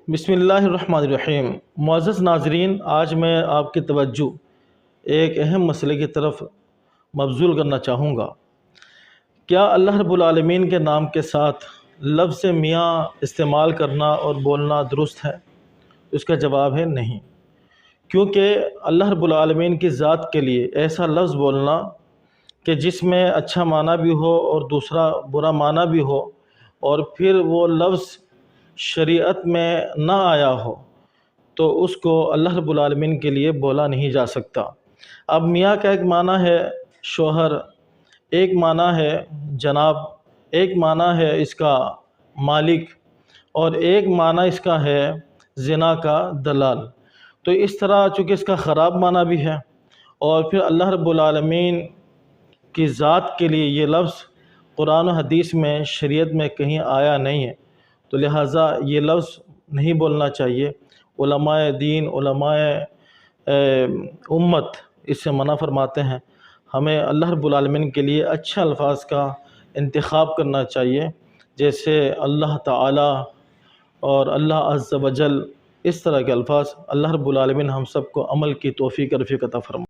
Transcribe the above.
بسم اللہ الرحمن الرحیم۔ معزز ناظرین، آج میں آپ کی توجہ ایک اہم مسئلے کی طرف مبذول کرنا چاہوں گا۔ کیا اللہ رب العالمین کے نام کے ساتھ لفظ میاں استعمال کرنا اور بولنا درست ہے؟ اس کا جواب ہے نہیں، کیونکہ اللہ رب العالمین کی ذات کے لیے ایسا لفظ بولنا کہ جس میں اچھا معنی بھی ہو اور دوسرا برا معنی بھی ہو، اور پھر وہ لفظ شریعت میں نہ آیا ہو، تو اس کو اللہ رب العالمین کے لیے بولا نہیں جا سکتا۔ اب میاں کا ایک معنی ہے شوہر، ایک معنی ہے جناب، ایک معنی ہے اس کا مالک، اور ایک معنی اس کا ہے زنا کا دلال۔ تو اس طرح چونکہ اس کا خراب معنی بھی ہے، اور پھر اللہ رب العالمین کی ذات کے لیے یہ لفظ قرآن و حدیث میں شریعت میں کہیں آیا نہیں ہے، تو لہٰذا یہ لفظ نہیں بولنا چاہیے۔ علماء دین، علماء امت اس سے منع فرماتے ہیں۔ ہمیں اللہ رب العالمین کے لیے اچھے الفاظ کا انتخاب کرنا چاہیے، جیسے اللہ تعالی اور اللہ عز و جل، اس طرح کے الفاظ۔ اللہ رب العالمین ہم سب کو عمل کی توفیق عطا فرمائے۔